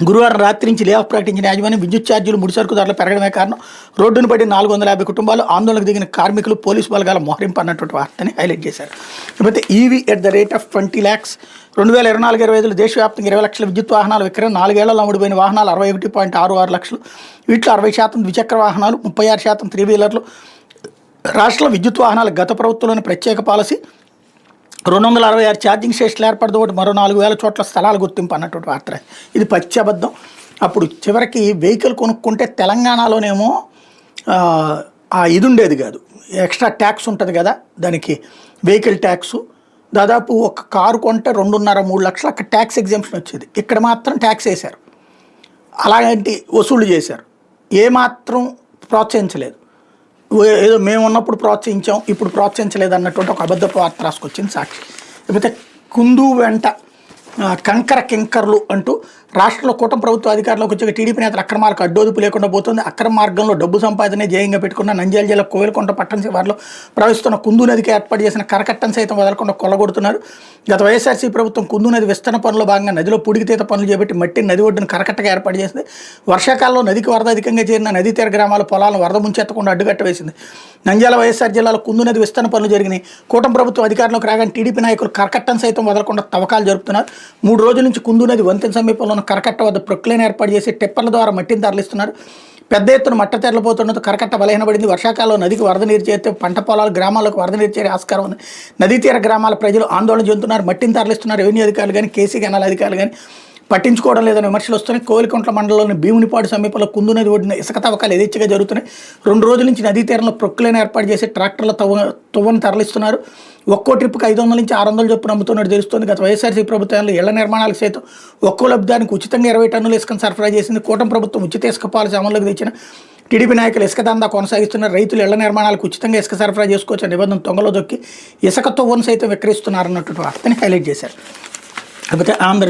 గురువారం రాత్రి నుంచి లే ఆఫ్ ప్రకటించిన యాజమాన్యం విద్యుత్ ఛార్జీలు ముడిసరుకు ధరలు పెరగడమే కారణం. రోడ్డును పడి 450 కుటుంబాలు, ఆందోళనకు దిగిన కార్మికులు, పోలీసు బలగాల మోహరింపు అన్నటువంటి వార్తని హైలైట్ చేశారు. లేకపోతే EV at the rate of 20 lakhs 2024-25 దేశవ్యాప్తంగా 20 లక్షల విద్యుత్ వాహనాల విక్రయం. 4 ఏళ్లలో అమ్ముడుపోయిన వాహనాలు 61.66 లక్షలు. వీటిలో 60% ద్విచక్ర వాహనాలు, 36% 3 వీలర్లు. రాష్ట్రంలో విద్యుత్ వాహనాల గత ప్రభుత్వంలోని ప్రత్యేక పాలసీ 266 ఛార్జింగ్ స్టేషన్లు ఏర్పడతో మరో 4,000 చోట్ల స్థలాల గుర్తింపు అన్నటువంటి వార్త. ఇది పచ్చి అబద్ధం. అప్పుడు చివరికి వెహికల్ కొనుక్కుంటే తెలంగాణలోనేమో ఇది ఉండేది కాదు, ఎక్స్ట్రా ట్యాక్స్ ఉంటుంది కదా దానికి, వెహికల్ ట్యాక్సు. దాదాపు ఒక కారు కొంటే 2.5-3 లక్షలు అక్కడ ట్యాక్స్ ఎగ్జామ్షన్ వచ్చేది. ఇక్కడ మాత్రం ట్యాక్స్ వేశారు, అలాంటి వసూలు చేశారు. ఏమాత్రం ప్రోత్సహించలేదు. ఏదో మేము ఉన్నప్పుడు ప్రోత్సహించాం, ఇప్పుడు ప్రోత్సహించలేదు అన్నటువంటి ఒక అబద్ధపు వార్త రాసుకొచ్చింది సాక్షి. లేకపోతే కుందు వెంట కంకర కింకర్లు అంటూ రాష్ట్రంలో కూటమి ప్రభుత్వ అధికారంలోకి వచ్చే టీడీపీ నేతల అక్రమాలకు అడ్డోదుపు లేకుండా పోతుంది. అక్రమ మార్గంలో డబ్బు సంపాదనే ధ్యేయంగా పెట్టుకున్న నంద్యాల జిల్లా కోవెలకుంట పట్టణ శివారులో ప్రవహిస్తున్న కుందు నదికి ఏర్పాటు చేసిన కరకట్టను సైతం వదలకుండా కొల్లగొడుతున్నారు. గత వైఎస్ఆర్సీ ప్రభుత్వం కుందు నది విస్తరణ పనుల్లో భాగంగా నదిలో పూడికితీత పనులు చేపట్టి మట్టిని నది ఒడ్డున కరకట్టగా ఏర్పాటు చేసింది. వర్షాకాలంలో నదికి వరద అధికంగా చేరిన నదీ తీర గ్రామాల పొలాలను వరద ముంచెత్తకుండా అడ్డుకట్ట వేసింది. నంద్యాల వైఎస్ఆర్ జిల్లాలో కుందు నది విస్తరణ పనులు జరిగినాయి. కూటమి ప్రభుత్వం అధికారంలోకి రాగానే టీడీపీ నాయకులు కరకట్టను సైతం వదలకుండా తవ్వకాలు జరుపుతున్నారు. 3 రోజుల నుంచి కుందు నది వంతెన సమీపంలో ఉన్న కరకట్ట వద్ద ప్రొక్లైన్ ఏర్పాటు చేసి టిప్పర్ల ద్వారా మట్టిని తరలిస్తున్నారు. పెద్ద ఎత్తున మట్ట తెరలిపోతుండటంతో కరకట్ట బలహీనపడింది. వర్షాకాలంలో నదికి వరద నీరు చేరితే పంట పొలాలు, గ్రామాలకు వరద నీరు చేరే ఆస్కారం ఉంది. నదీ తీర గ్రామాల ప్రజలు ఆందోళన చెందుతున్నారు. మట్టిని తరలిస్తున్నారు. రెవెన్యూ అధికారులు కానీ, కేసీ కెనాల్ అధికారులు కానీ పట్టించుకోవడం లేదని విమర్శలు వస్తున్నాయి. కోవెలకుంట్ల మండలంలోని భీమునిపాడు సమీపంలో కుందు నది ఒడ్డున ఇసుక తవ్వకాలు యథేచ్ఛగా జరుగుతున్నాయి. 2 రోజుల నుంచి నదీ తీరంలో ప్రొక్లైన్ ఏర్పాటు చేసి ట్రాక్టర్ల తువ్వను తరలిస్తున్నారు. ఒక్కో ట్రిప్కి 500 నుంచి 600 చొప్పున అమ్ముతున్నట్టు తెలుస్తోంది. గత వైఎస్ఆర్సీ ప్రభుత్వంలో ఇళ్ల నిర్మాణాలకు సైతం ఒక్కో లబ్ధానికి ఉచితంగా 20 టన్నుల ఇసుకను సరఫరా చేసింది. కూటమి ప్రభుత్వం ఉచిత ఇసుక పాలసీ అమల్లోకి తెచ్చిన టీడీపీ నాయకులు ఇసుక దందా కొనసాగిస్తున్నారు. రైతులు ఇళ్ల నిర్మాణాలకు ఉచితంగా ఇసుక సరఫరా చేసుకోవచ్చు నిబంధన తొంగలో దొక్కి ఇసుక తువ్వను సైతం విక్రయిస్తున్నారన్నటువంటి వార్తని హైలైట్ చేశారు. లేకపోతే ఆంధ్ర